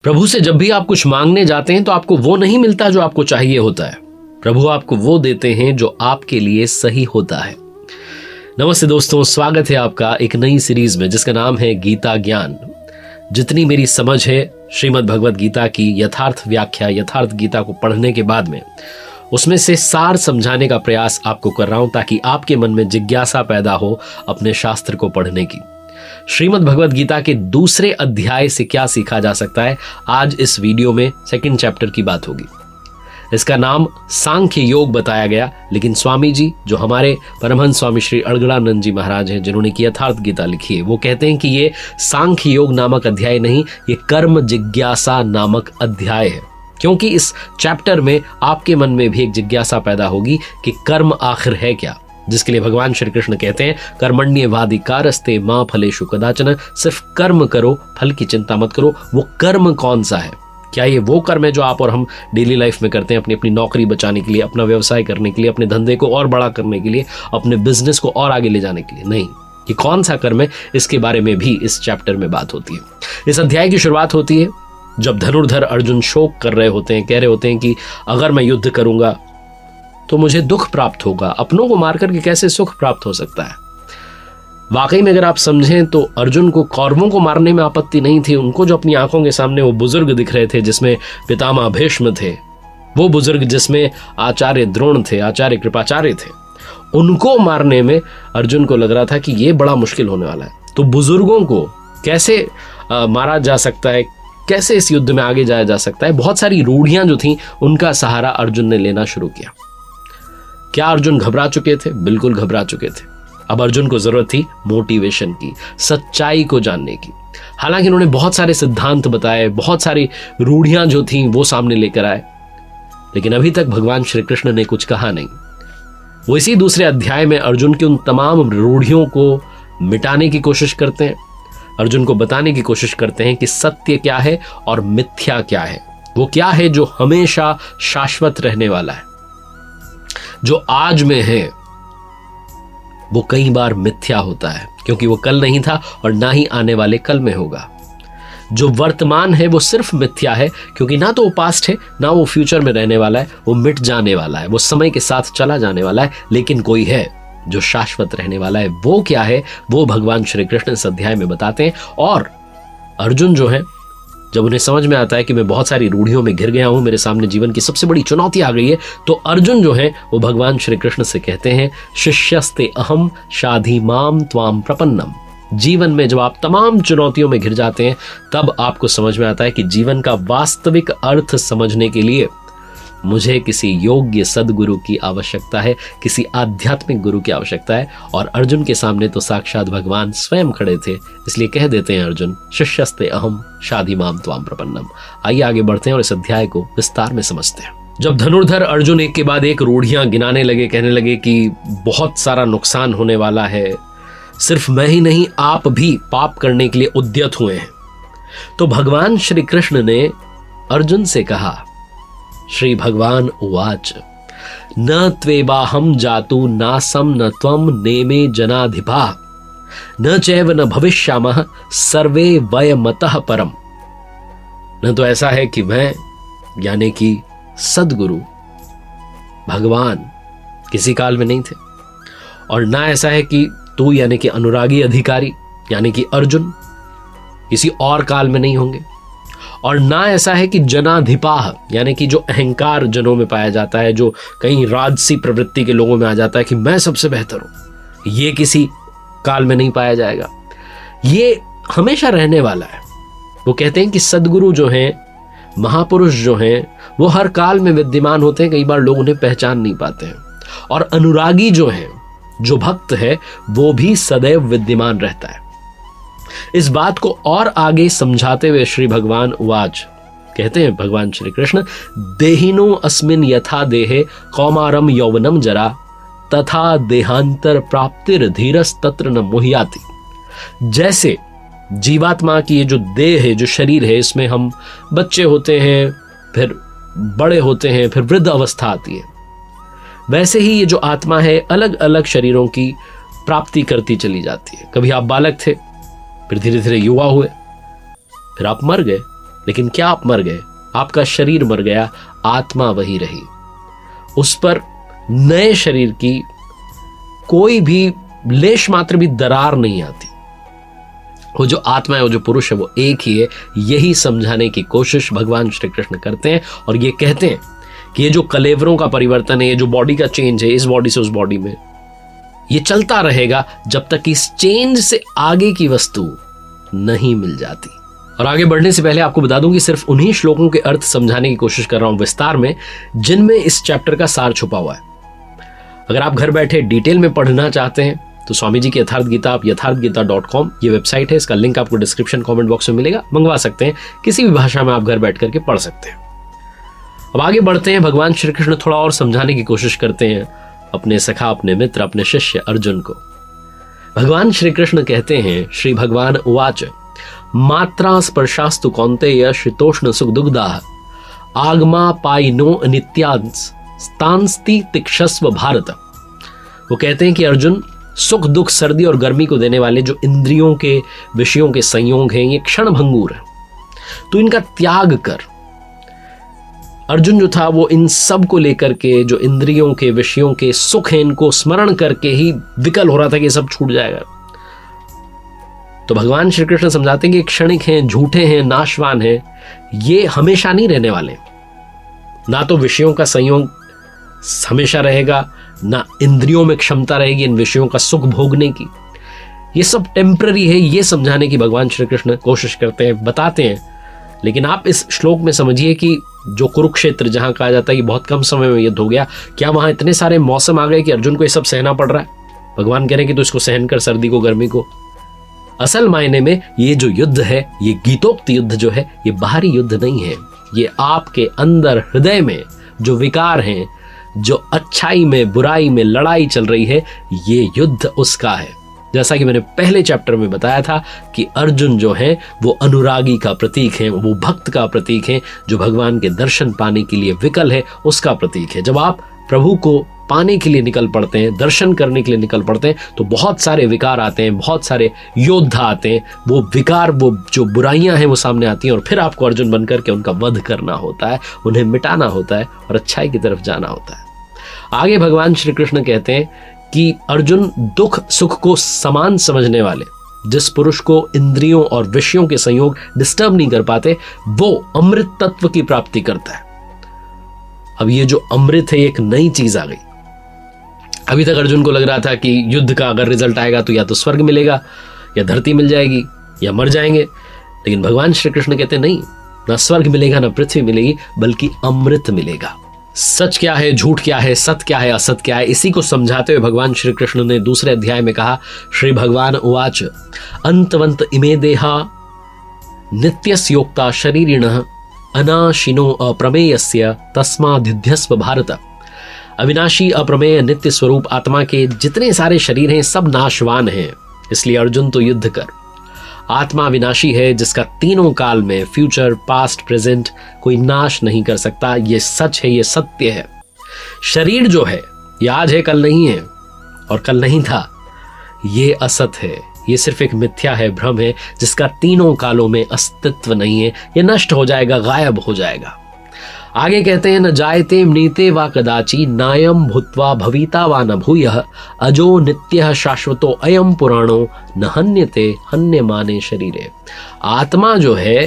प्रभु से जब भी आप कुछ मांगने जाते हैं तो आपको वो नहीं मिलता जो आपको चाहिए होता है। प्रभु आपको वो देते हैं जो आपके लिए सही होता है। नमस्ते दोस्तों, स्वागत है आपका एक नई सीरीज में जिसका नाम है गीता ज्ञान। जितनी मेरी समझ है श्रीमद् भगवत गीता की यथार्थ व्याख्या, यथार्थ गीता को पढ़ने के बाद में उसमें से सार समझाने का प्रयास आपको कर रहा हूं ताकि आपके मन में जिज्ञासा पैदा हो अपने शास्त्र को पढ़ने की। श्रीमद् भगवत गीता के दूसरे अध्याय से क्या सीखा जा सकता है, आज इस वीडियो में सेकंड चैप्टर की बात होगी। इसका नाम सांख्य योग बताया गया, लेकिन स्वामी जी जो हमारे परमहंस स्वामी श्री अड़गड़ानंद जी महाराज हैं, जिन्होंने की यथार्थ गीता लिखी है, वो कहते हैं कि ये सांख्य योग नामक अध्याय नहीं, ये कर्म जिज्ञासा नामक अध्याय है। क्योंकि इस चैप्टर में आपके मन में भी एक जिज्ञासा पैदा होगी कि कर्म आखिर है क्या, जिसके लिए भगवान श्री कृष्ण कहते हैं कर्मण्येवाधिकारस्ते मां फलेषु कदाचन, सिर्फ कर्म करो, फल की चिंता मत करो। वो कर्म कौन सा है? क्या ये वो कर्म है जो आप और हम डेली लाइफ में करते हैं, अपनी अपनी नौकरी बचाने के लिए, अपना व्यवसाय करने के लिए, अपने धंधे को और बड़ा करने के लिए, अपने बिजनेस को और आगे ले जाने के लिए? नहीं, ये कौन सा कर्म है, इसके बारे में भी इस चैप्टर में बात होती है। इस अध्याय की शुरुआत होती है जब धनुर्धर अर्जुन शोक कर रहे होते हैं, कह रहे होते हैं कि अगर मैं युद्ध करूंगा तो मुझे दुख प्राप्त होगा, अपनों को मार करके कैसे सुख प्राप्त हो सकता है। वाकई में अगर आप समझें तो अर्जुन को कौरवों को मारने में आपत्ति नहीं थी। उनको जो अपनी आंखों के सामने वो बुजुर्ग दिख रहे थे, जिसमें पितामह भीष्म थे, वो बुजुर्ग जिसमें आचार्य द्रोण थे, आचार्य कृपाचार्य थे, उनको मारने में अर्जुन को लग रहा था कि ये बड़ा मुश्किल होने वाला है। तो बुजुर्गों को कैसे मारा जा सकता है, कैसे इस युद्ध में आगे जाया जा सकता है, बहुत सारी रूढ़ियां जो थी उनका सहारा अर्जुन ने लेना शुरू किया। क्या अर्जुन घबरा चुके थे? बिल्कुल घबरा चुके थे। अब अर्जुन को जरूरत थी मोटिवेशन की, सच्चाई को जानने की। हालांकि उन्होंने बहुत सारे सिद्धांत बताए, बहुत सारी रूढ़ियां जो थी वो सामने लेकर आए, लेकिन अभी तक भगवान श्री कृष्ण ने कुछ कहा नहीं। वो इसी दूसरे अध्याय में अर्जुन की उन तमाम रूढ़ियों को मिटाने की कोशिश करते हैं, अर्जुन को बताने की कोशिश करते हैं कि सत्य क्या है और मिथ्या क्या है। वो क्या है जो हमेशा शाश्वत रहने वाला है, जो आज में है वो कई बार मिथ्या होता है क्योंकि वो कल नहीं था और ना ही आने वाले कल में होगा। जो वर्तमान है वो सिर्फ मिथ्या है क्योंकि ना तो वो पास्ट है, ना वो फ्यूचर में रहने वाला है, वो मिट जाने वाला है, वो समय के साथ चला जाने वाला है। लेकिन कोई है जो शाश्वत रहने वाला है। वो क्या है, वो भगवान श्री कृष्ण इस अध्याय में बताते हैं। और अर्जुन जो है, जब उन्हें समझ में आता है कि मैं बहुत सारी रूढ़ियों में घिर गया हूं, मेरे सामने जीवन की सबसे बड़ी चुनौती आ गई है, तो अर्जुन जो है वो भगवान श्री कृष्ण से कहते हैं शिष्यस्ते अहम शाधि माम त्वाम प्रपन्नम। जीवन में जब आप तमाम चुनौतियों में घिर जाते हैं तब आपको समझ में आता है कि जीवन का वास्तविक अर्थ समझने के लिए मुझे किसी योग्य सदगुरु की आवश्यकता है, किसी आध्यात्मिक गुरु की आवश्यकता है। और अर्जुन के सामने तो साक्षात भगवान स्वयं खड़े थे, इसलिए कह देते हैं अर्जुन शिष्यस्ते अहम शाधि माम त्वाम प्रपन्नम। आइए आगे बढ़ते हैं और इस अध्याय को विस्तार में समझते हैं। जब धनुर्धर अर्जुन एक के बाद एक रूढ़ियां गिनाने लगे, कहने लगे कि बहुत सारा नुकसान होने वाला है, सिर्फ मैं ही नहीं आप भी पाप करने के लिए उद्यत हुए हैं, तो भगवान श्री कृष्ण ने अर्जुन से कहा, श्री भगवान उवाच न त्वेवाहम जातु नासम न त्वम नेमे जनाधिपा न चैव न भविष्यामः सर्वे वयमतः परम। न तो ऐसा है कि मैं यानी कि सदगुरु भगवान किसी काल में नहीं थे, और ना ऐसा है कि तू यानी कि अनुरागी अधिकारी यानी कि अर्जुन किसी और काल में नहीं होंगे, और ना ऐसा है कि जनाधिपाह यानी कि जो अहंकार जनों में पाया जाता है, जो कहीं राजसी प्रवृत्ति के लोगों में आ जाता है कि मैं सबसे बेहतर हूं, ये किसी काल में नहीं पाया जाएगा, ये हमेशा रहने वाला है। वो कहते हैं कि सदगुरु जो हैं, महापुरुष जो हैं, वो हर काल में विद्यमान होते हैं, कई बार लोग उन्हें पहचान नहीं पाते हैं। और अनुरागी जो हैं, जो भक्त है, वो भी सदैव विद्यमान रहता है। इस बात को और आगे समझाते हुए श्री भगवान उवाच कहते हैं भगवान श्री कृष्ण, देहिनो अस्मिन यथा देहे कौमारम यौवनम जरा तथा देहांतर प्राप्तिर धीरस तत्र न मुह्याति। जैसे जीवात्मा की ये जो देह है, जो शरीर है, इसमें हम बच्चे होते हैं, फिर बड़े होते हैं, फिर वृद्ध अवस्था आती है, वैसे ही ये जो आत्मा है अलग अलग शरीरों की प्राप्ति करती चली जाती है। कभी आप बालक थे, फिर धीरे धीरे युवा हुए, फिर आप मर गए, लेकिन क्या आप मर गए? आपका शरीर मर गया, आत्मा वही रही। उस पर नए शरीर की कोई भी लेश मात्र भी दरार नहीं आती। वो जो आत्मा है, वो जो पुरुष है, वो एक ही है। यही समझाने की कोशिश भगवान श्री कृष्ण करते हैं और ये कहते हैं कि ये जो कलेवरों का परिवर्तन है, ये जो बॉडी का चेंज है, इस बॉडी से उस बॉडी में, ये चलता रहेगा जब तक इस चेंज से आगे की वस्तु नहीं मिल जाती। और आगे बढ़ने से पहले आपको बता दूं कि सिर्फ उन्हीं श्लोकों के अर्थ समझाने की कोशिश कर रहा हूं विस्तार में जिनमें इस चैप्टर का सार छुपा हुआ है। अगर आप घर बैठे डिटेल में पढ़ना चाहते हैं तो स्वामी जी की यथार्थ गीता, आप यथार्थगीता.com ये वेबसाइट है, इसका लिंक आपको डिस्क्रिप्शन कमेंट बॉक्स में मिलेगा, मंगवा सकते हैं। किसी भी भाषा में आप घर बैठ करके पढ़ सकते हैं। अब आगे बढ़ते हैं। भगवान श्री कृष्ण थोड़ा और समझाने की कोशिश करते हैं अपने सखा, अपने मित्र, अपने शिष्य अर्जुन को। भगवान श्री कृष्ण कहते हैं, श्री भगवान उवाच मात्रा स्पर्शास्तु कौन्तेय शीतोष्ण सुख दुग्धाः आगमा पायिनो अनित्यांस स्तांस्ति तिक्षस्व भारत। वो कहते हैं कि अर्जुन, सुख दुख सर्दी और गर्मी को देने वाले जो इंद्रियों के विषयों के संयोग हैं, ये क्षण भंगुर है, तो इनका त्याग कर। अर्जुन जो था वो इन सब को लेकर के, जो इंद्रियों के विषयों के सुख हैं, इनको स्मरण करके ही विकल हो रहा था कि ये सब छूट जाएगा। तो भगवान श्री कृष्ण समझाते हैं कि क्षणिक हैं, झूठे हैं, नाशवान हैं, ये हमेशा नहीं रहने वाले। ना तो विषयों का संयोग हमेशा रहेगा, ना इंद्रियों में क्षमता रहेगी इन विषयों का सुख भोगने की। ये सब टेम्पररी है, ये समझाने की भगवान श्री कृष्ण कोशिश करते हैं, बताते हैं। लेकिन आप इस श्लोक में समझिए कि जो कुरुक्षेत्र, जहां कहा जाता है कि बहुत कम समय में युद्ध हो गया, क्या वहां इतने सारे मौसम आ गए कि अर्जुन को ये सब सहना पड़ रहा है? भगवान कह रहे हैं कि तो इसको सहन कर, सर्दी को, गर्मी को। असल मायने में ये जो युद्ध है, ये गीतोक्त युद्ध जो है, ये बाहरी युद्ध नहीं है। ये आपके अंदर हृदय में जो विकार हैं, जो अच्छाई में बुराई में लड़ाई चल रही है, ये युद्ध उसका है। जैसा कि मैंने पहले चैप्टर में बताया था कि अर्जुन जो है वो अनुरागी का प्रतीक है, वो भक्त का प्रतीक है, जो भगवान के दर्शन पाने के लिए विकल है, उसका प्रतीक है। जब आप प्रभु को पाने के लिए निकल पड़ते हैं, दर्शन करने के लिए निकल पड़ते हैं, तो बहुत सारे विकार आते हैं, बहुत सारे योद्धा आते हैं। वो विकार, वो जो बुराइयां हैं, वो सामने आती हैं और फिर आपको अर्जुन बनकर के उनका वध करना होता है, उन्हें मिटाना होता है और अच्छाई की तरफ जाना होता है। आगे भगवान श्री कृष्ण कहते हैं कि अर्जुन, दुख सुख को समान समझने वाले, जिस पुरुष को इंद्रियों और विषयों के संयोग डिस्टर्ब नहीं कर पाते, वो अमृत तत्व की प्राप्ति करता है। अब ये जो अमृत है, एक नई चीज आ गई। अभी तक अर्जुन को लग रहा था कि युद्ध का अगर रिजल्ट आएगा तो या तो स्वर्ग मिलेगा, या धरती मिल जाएगी, या मर जाएंगे। लेकिन भगवान श्री कृष्ण कहते नहीं, ना स्वर्ग मिलेगा, ना पृथ्वी मिलेगी, बल्कि अमृत मिलेगा। सच क्या है, झूठ क्या है, सत्य क्या है, असत्य क्या है, इसी को समझाते हुए भगवान श्री कृष्ण ने दूसरे अध्याय में कहा, श्री भगवान उवाच अंतवंत इमे देहा नित्यस्य योक्ता शरीरिणः अनाशिनो अप्रमेयस्य तस्माद्युध्यस्व भारत। अविनाशी, अप्रमेय, नित्य स्वरूप आत्मा के जितने सारे शरीर हैं, सब नाशवान हैं, इसलिए अर्जुन तो युद्ध कर। आत्मा विनाशी है, जिसका तीनों काल में, फ्यूचर, पास्ट, प्रेजेंट, कोई नाश नहीं कर सकता। ये सच है, ये सत्य है। शरीर जो है, ये आज है, कल नहीं है, और कल नहीं था। ये असत है, ये सिर्फ एक मिथ्या है, भ्रम है, जिसका तीनों कालों में अस्तित्व नहीं है। ये नष्ट हो जाएगा, गायब हो जाएगा। आगे कहते हैं, न जायते मृते वा कदाचि नायम भूत्वा भविता वा न भूयः अजो नित्यः शाश्वतो अयम पुराणो न हन्यते हन्यमाने शरीरे। आत्मा जो है,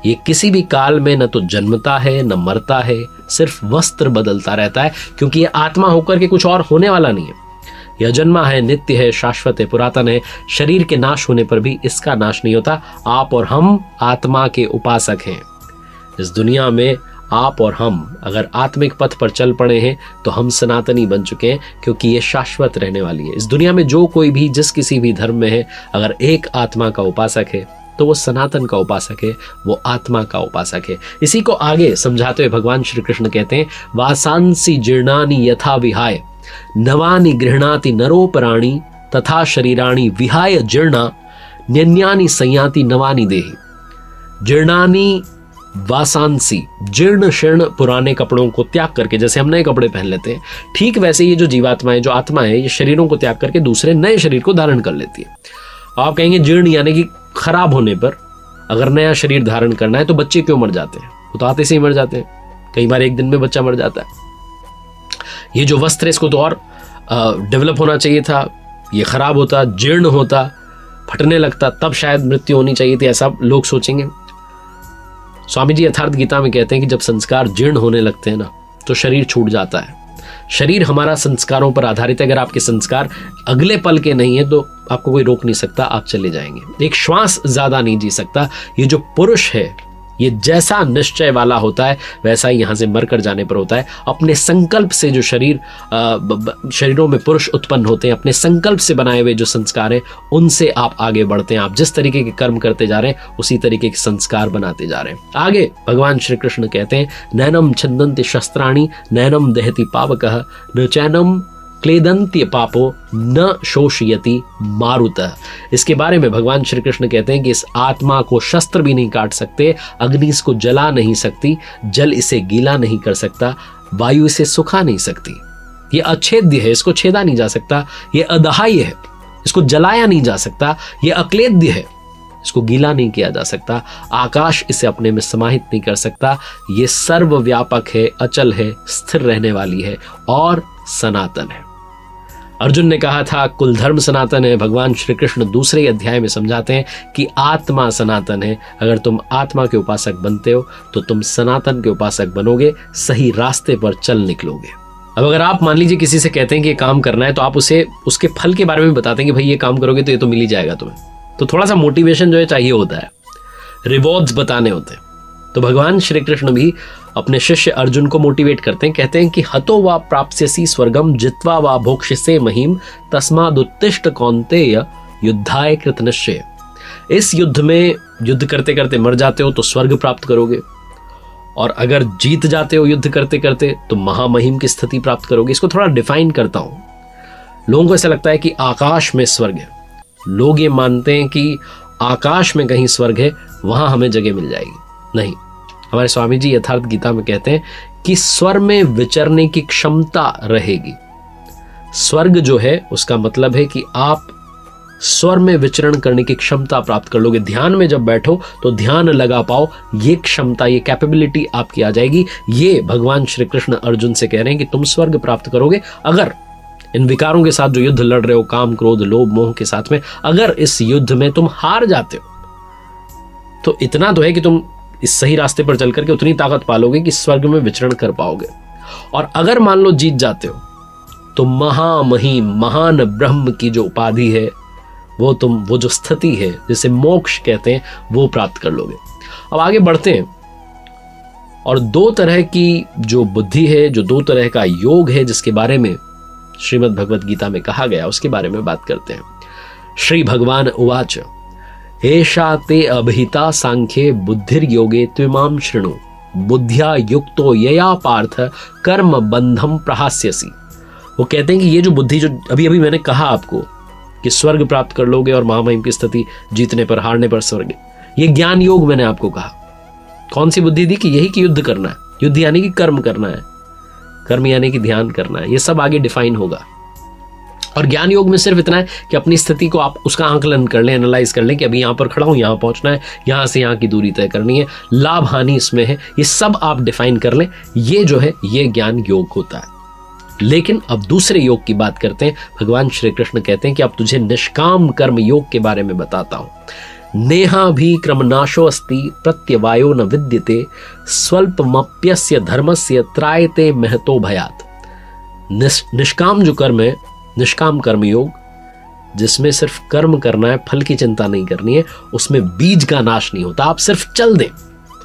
ये किसी भी काल में न तो जन्मता है, न मरता है, सिर्फ वस्त्र बदलता रहता है, क्योंकि ये आत्मा होकर के कुछ और होने वाला नहीं है। यह जन्मा है, नित्य है, शाश्वत है, पुरातन है। शरीर के नाश होने पर भी इसका नाश नहीं होता। आप और हम आत्मा के उपासक हैं। इस दुनिया में आप और हम अगर आत्मिक पथ पर चल पड़े हैं तो हम सनातनी बन चुके हैं, क्योंकि ये शाश्वत रहने वाली है। इस दुनिया में जो कोई भी जिस किसी भी धर्म में है, अगर एक आत्मा का उपासक है तो वो सनातन का उपासक है, वो आत्मा का उपासक है। इसी को आगे समझाते हुए भगवान श्री कृष्ण कहते हैं, वासांसी जीर्णानि यथा विहाय नवानि गृह्णाति नरोपराणि तथा शरीराणि विहाय जीर्णा न्यन्यानि संयाति नवानि देहि। जीर्णानि वासांसी, जीर्ण शीर्ण पुराने कपड़ों को त्याग करके, जैसे हम नए कपड़े पहन लेते हैं, ठीक वैसे ये जो जीवात्मा है, जो आत्मा है, ये शरीरों को त्याग करके दूसरे नए शरीर को धारण कर लेती है। आप कहेंगे जीर्ण यानी कि खराब होने पर, अगर नया शरीर धारण करना है तो बच्चे क्यों मर जाते हैं? वो तो आते से ही मर जाते हैं, कई बार एक दिन में बच्चा मर जाता है। ये जो वस्त्र है इसको तो और डेवलप होना चाहिए था, ये खराब होता, जीर्ण होता, फटने लगता, तब शायद मृत्यु होनी चाहिए थी, ऐसा लोग सोचेंगे। स्वामी जी यथार्थ गीता में कहते हैं कि जब संस्कार जीर्ण होने लगते हैं ना तो शरीर छूट जाता है। शरीर हमारा संस्कारों पर आधारित है। अगर आपके संस्कार अगले पल के नहीं है तो आपको कोई रोक नहीं सकता, आप चले जाएंगे। एक श्वास ज्यादा नहीं जी सकता। ये जो पुरुष है ये जैसा निश्चय वाला होता है वैसा ही यहां से मरकर जाने पर होता है। अपने संकल्प से जो शरीरों में पुरुष उत्पन्न होते हैं, अपने संकल्प से बनाए हुए जो संस्कार हैं उनसे आप आगे बढ़ते हैं। आप जिस तरीके के कर्म करते जा रहे हैं उसी तरीके के संस्कार बनाते जा रहे हैं। आगे भगवान श्री कृष्ण कहते हैं, नैनम छंदन्ति शस्त्राणि नैनम दहति पावकः न चैनम क्लेदन्त्य पापो न शोषयति मारुतः। इसके बारे में भगवान श्री कृष्ण कहते हैं कि इस आत्मा को शस्त्र भी नहीं काट सकते, अग्नि इसको जला नहीं सकती, जल इसे गीला नहीं कर सकता, वायु इसे सुखा नहीं सकती। ये अछेद्य है, इसको छेदा नहीं जा सकता। ये अदहाय है, इसको जलाया नहीं जा सकता। ये अक्लेद्य है, इसको गीला नहीं किया जा सकता। आकाश इसे अपने में समाहित नहीं कर सकता। ये सर्वव्यापक है, अचल है, स्थिर रहने वाली है और सनातन है। अर्जुन ने कहा था कुल धर्म सनातन है। भगवान श्री कृष्ण दूसरे अध्याय में समझाते हैं कि आत्मा सनातन है। अगर तुम आत्मा के उपासक बनते हो तो तुम सनातन के उपासक बनोगे, सही रास्ते पर चल निकलोगे। अब अगर आप मान लीजिए किसी से कहते हैं कि ये काम करना है तो आप उसे उसके फल के बारे में बताते हैं कि भाई ये काम करोगे तो ये तो मिल ही जाएगा तुम्हें, तो थोड़ा सा मोटिवेशन जो है चाहिए होता है, रिवॉर्ड्स बताने होते हैं। तो भगवान श्री कृष्ण भी अपने शिष्य अर्जुन को मोटिवेट करते हैं, कहते हैं कि हतो वा प्राप्स्यसि स्वर्गम जित्वा वा भोक्ष्यसे महीम तस्मादुत्तिष्ठ कौन्तेय युद्धाय कृतनिश्चय। इस युद्ध में युद्ध करते करते मर जाते हो तो स्वर्ग प्राप्त करोगे, और अगर जीत जाते हो युद्ध करते करते तो महामहिम की स्थिति प्राप्त करोगे। इसको थोड़ा डिफाइन करता हूं। लोगों को ऐसा लगता है कि आकाश में स्वर्ग है। लोग ये मानते हैं कि आकाश में कहीं स्वर्ग है, वहां हमें जगह मिल जाएगी। नहीं, हमारे स्वामी जी यथार्थ गीता में कहते हैं कि स्वर में विचरने की क्षमता रहेगी। स्वर्ग जो है उसका मतलब है कि आप स्वर में विचरण करने की क्षमता प्राप्त कर लोगे। ध्यान में जब बैठो तो ध्यान लगा पाओ, ये क्षमता, ये कैपेबिलिटी आपकी आ जाएगी। ये भगवान श्री कृष्ण अर्जुन से कह रहे हैं कि तुम स्वर्ग प्राप्त करोगे अगर इन विकारों के साथ जो युद्ध लड़ रहे हो, काम क्रोध लोभ मोह के साथ में, अगर इस युद्ध में तुम हार जाते हो तो इतना तो है कि तुम इस सही रास्ते पर चल करके उतनी ताकत पालोगे कि स्वर्ग में विचरण कर पाओगे। और अगर मान लो जीत जाते हो तो महामहिम महान ब्रह्म की जो उपाधि है वो जो स्थिति है जिसे मोक्ष कहते हैं वो प्राप्त कर लोगे। अब आगे बढ़ते हैं और दो तरह की जो बुद्धि है, जो दो तरह का योग है जिसके बारे में श्रीमद् भगवद गीता में कहा गया उसके बारे में बात करते हैं। श्री भगवान उवाच एषा ते अभिहिता सांख्ये बुद्धिर्योगे त्विमां शृणु बुद्ध्या युक्तो यया पार्थ कर्म बंधम प्रहास्यसि। वो कहते हैं कि ये जो बुद्धि जो अभी अभी मैंने कहा आपको कि स्वर्ग प्राप्त कर लोगे और महामहिम की स्थिति, जीतने पर हारने पर स्वर्ग, ये ज्ञान योग मैंने आपको कहा। कौन सी बुद्धि दी? कि यही कि युद्ध करना है। युद्ध यानी कि कर्म करना है, कर्म यानी कि ध्यान करना है। ये सब आगे डिफाइन होगा। और ज्ञान योग में सिर्फ इतना है कि अपनी स्थिति को आप उसका आंकलन कर लें, एनालाइज कर लें कि अभी यहाँ पर खड़ा हूँ, यहाँ पहुँचना है, यहाँ से यहाँ की दूरी तय करनी है, लाभ हानि इसमें है, ये सब आप डिफाइन कर लें। ये जो है ये ज्ञान योग होता है। लेकिन अब दूसरे योग की बात करते हैं। भगवान श्री कृष्ण कहते हैं कि अब तुझे निष्काम कर्म योग के बारे में बताता हूं। नेहा भी क्रमनाशो अस्ति प्रत्यवायो न विद्यते स्वल्पमप्यस्य धर्मस्य त्रायते महतो भयात। निष्काम जो कर्म है, निष्काम कर्म योग, जिसमें सिर्फ कर्म करना है, फल की चिंता नहीं करनी है, उसमें बीज का नाश नहीं होता। आप सिर्फ चल दें,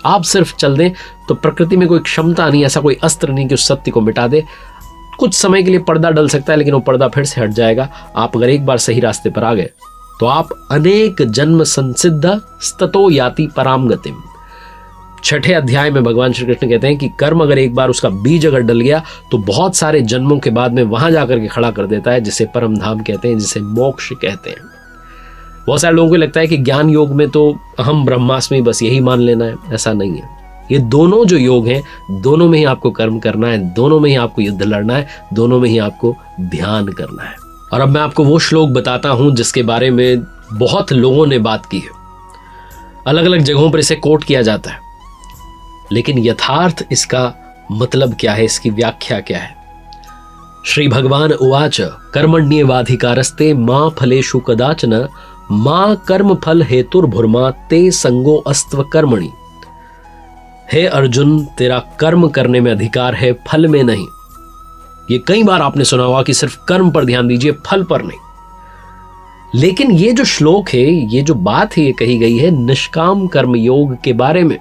आप सिर्फ चल दें तो प्रकृति में कोई क्षमता नहीं, ऐसा कोई अस्त्र नहीं कि उस सत्य को मिटा दे। कुछ समय के लिए पर्दा डल सकता है लेकिन वो पर्दा फिर से हट जाएगा। आप अगर एक बार सही रास्ते पर आ गए तो आप अनेक जन्म संसिद्ध स्ततो याति पराम गतिम। 6ठे अध्याय में भगवान श्री कृष्ण कहते हैं कि कर्म अगर एक बार उसका बीज अगर डल गया तो बहुत सारे जन्मों के बाद में वहां जाकर के खड़ा कर देता है, जिसे परम धाम कहते हैं, जिसे मोक्ष कहते हैं। बहुत सारे लोगों को लगता है कि ज्ञान योग में तो अहम ब्रह्मास्मि बस यही मान लेना है। ऐसा नहीं है। ये दोनों जो योग हैं, दोनों में ही आपको कर्म करना है, दोनों में ही आपको युद्ध लड़ना है, दोनों में ही आपको ध्यान करना है। और अब मैं आपको वो श्लोक बताता हूं जिसके बारे में बहुत लोगों ने बात की है। अलग अलग जगहों पर इसे कोट किया जाता है, लेकिन यथार्थ इसका मतलब क्या है, इसकी व्याख्या क्या है? श्री भगवान उवाच कर्मण्येवाधिकारस्ते मा फलेषु कदाचन मा कर्म फल हेतुर्भुर्मा ते संगो अस्त्व कर्मणि। हे अर्जुन, तेरा कर्म करने में अधिकार है, फल में नहीं। ये कई बार आपने सुना होगा कि सिर्फ कर्म पर ध्यान दीजिए, फल पर नहीं। लेकिन ये जो श्लोक है, ये जो बात है, ये कही गई है निष्काम कर्म योग के बारे में।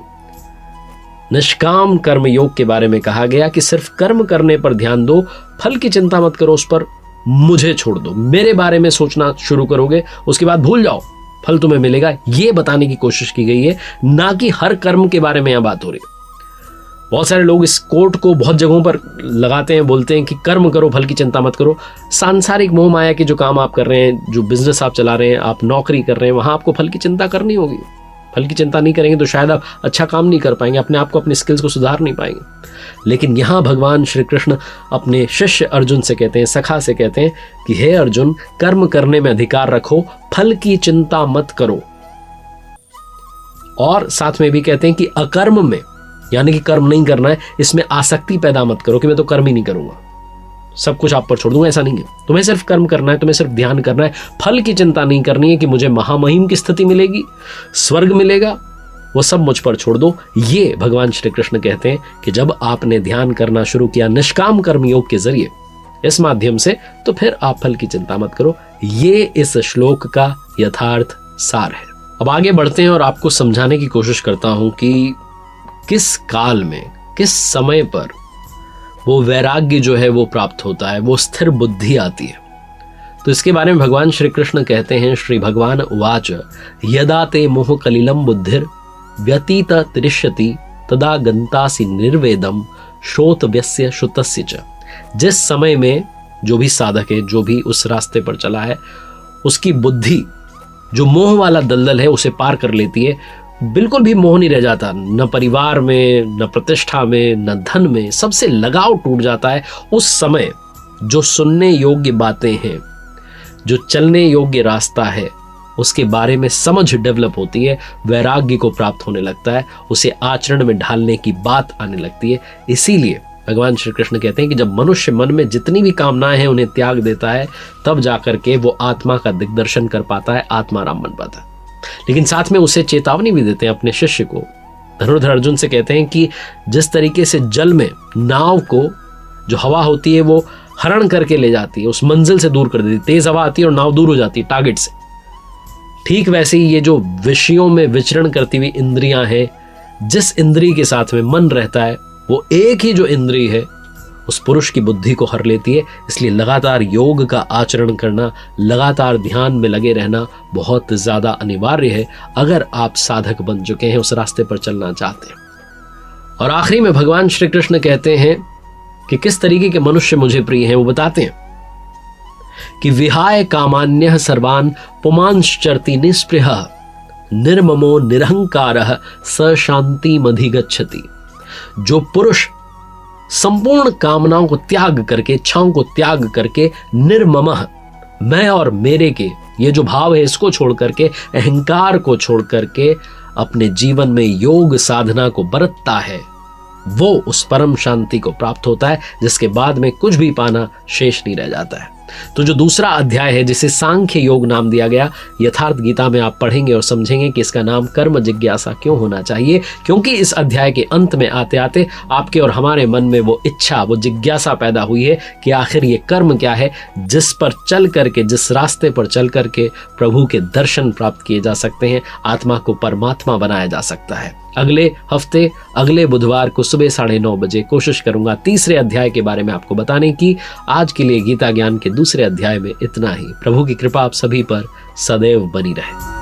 निष्काम कर्म योग के बारे में कहा गया कि सिर्फ कर्म करने पर ध्यान दो, फल की चिंता मत करो, उस पर मुझे छोड़ दो। मेरे बारे में सोचना शुरू करोगे, उसके बाद भूल जाओ, फल तुम्हें मिलेगा। ये बताने की कोशिश की गई है, ना कि हर कर्म के बारे में यह बात हो रही है। बहुत सारे लोग इस कोट को बहुत जगहों पर लगाते हैं, बोलते हैं कि कर्म करो, फल की चिंता मत करो। सांसारिक मोह माया के जो काम आप कर रहे हैं, जो बिजनेस आप चला रहे हैं, आप नौकरी कर रहे हैं, वहां आपको फल की चिंता करनी होगी। फल की चिंता नहीं करेंगे तो शायद आप अच्छा काम नहीं कर पाएंगे, अपने आप को, अपने स्किल्स को सुधार नहीं पाएंगे। लेकिन यहां भगवान श्री कृष्ण अपने शिष्य अर्जुन से कहते हैं, सखा से कहते हैं कि हे अर्जुन, कर्म करने में अधिकार रखो, फल की चिंता मत करो। और साथ में भी कहते हैं कि अकर्म में, यानी कि कर्म नहीं करना है, इसमें आसक्ति पैदा मत करो कि मैं तो कर्म ही नहीं करूंगा, सब कुछ आप पर छोड़ दूंगा। ऐसा नहीं है, तुम्हें सिर्फ कर्म करना है, तुम्हें सिर्फ ध्यान करना है। फल की चिंता नहीं करनी है कि मुझे महामहिम की स्थिति मिलेगी, स्वर्ग मिलेगा, वो सब मुझ पर छोड़ दो। ये भगवान श्री कृष्ण कहते हैं कि जब आपने ध्यान करना शुरू किया निष्काम कर्म योग के जरिए, इस माध्यम से, तो फिर आप फल की चिंता मत करो। ये इस श्लोक का यथार्थ सार है। अब आगे बढ़ते हैं और आपको समझाने की कोशिश करता हूं कि किस काल में, किस समय पर वो वैराग्य जो है वो प्राप्त होता है, वो स्थिर बुद्धि आती है। तो इसके बारे में भगवान श्री कृष्ण कहते हैं, श्री भगवान उवाच यदा ते मोह कलिलम बुद्धिर व्यतीत त्रिष्यति तदा गंतासि निर्वेदम श्रोतव्यस्य श्रुतस्य च। जिस समय में जो भी साधक है, जो भी उस रास्ते पर चला है, उसकी बुद्धि जो मोह वाला दलदल है उसे पार कर लेती है, बिल्कुल भी मोह नहीं रह जाता, न परिवार में, न प्रतिष्ठा में, न धन में, सबसे लगाव टूट जाता है। उस समय जो सुनने योग्य बातें हैं, जो चलने योग्य रास्ता है, उसके बारे में समझ डेवलप होती है, वैराग्य को प्राप्त होने लगता है, उसे आचरण में ढालने की बात आने लगती है। इसीलिए भगवान श्री कृष्ण कहते हैं कि जब मनुष्य मन में जितनी भी कामनाएं हैं उन्हें त्याग देता है, तब जाकर के वो आत्मा का दिग्दर्शन कर पाता है, आत्माराम बन पाता है। लेकिन साथ में उसे चेतावनी भी देते हैं अपने शिष्य को। धनुर्धर अर्जुन से कहते हैं कि जिस तरीके से जल में नाव को जो हवा होती है वो हरण करके ले जाती है, उस मंजिल से दूर कर देती है, तेज हवा आती है और नाव दूर हो जाती है टारगेट से, ठीक वैसे ही ये जो विषयों में विचरण करती हुई इंद्रियां हैं, जिस इंद्री के साथ में मन रहता है, वो एक ही जो इंद्री है उस पुरुष की बुद्धि को हर लेती है। इसलिए लगातार योग का आचरण करना, लगातार ध्यान में लगे रहना बहुत ज्यादा अनिवार्य है, अगर आप साधक बन चुके हैं, उस रास्ते पर चलना चाहते हैं। और आखिरी में भगवान श्री कृष्ण कहते हैं कि किस तरीके के मनुष्य मुझे प्रिय हैं। वो बताते हैं कि विहाय कामान्यः सर्वान् पुमांश्चरति निस्पृह निर्ममो निरहंकारः स शान्तिमधिगच्छति। जो पुरुष संपूर्ण कामनाओं को त्याग करके, इच्छाओं को त्याग करके, निर्ममः, मैं और मेरे के ये जो भाव है इसको छोड़ करके, अहंकार को छोड़ करके अपने जीवन में योग साधना को बरतता है, वो उस परम शांति को प्राप्त होता है, जिसके बाद में कुछ भी पाना शेष नहीं रह जाता है। तो जो दूसरा अध्याय है, जिसे सांख्य योग नाम दिया गया, यथार्थ गीता में आप पढ़ेंगे और समझेंगे कि इसका नाम कर्म जिज्ञासा क्यों होना चाहिए, क्योंकि इस अध्याय के अंत में आते आते आपके और हमारे मन में वो इच्छा, वो जिज्ञासा पैदा हुई है कि आखिर ये कर्म क्या है जिस पर चल करके, जिस रास्ते पर चल करके प्रभु के दर्शन प्राप्त किए जा सकते हैं, आत्मा को परमात्मा बनाया जा सकता है। अगले हफ्ते, अगले बुधवार को सुबह 9:30 बजे कोशिश करूंगा तीसरे अध्याय के बारे में आपको बताने की। आज के लिए गीता ज्ञान के दूसरे अध्याय में इतना ही। प्रभु की कृपा आप सभी पर सदैव बनी रहे।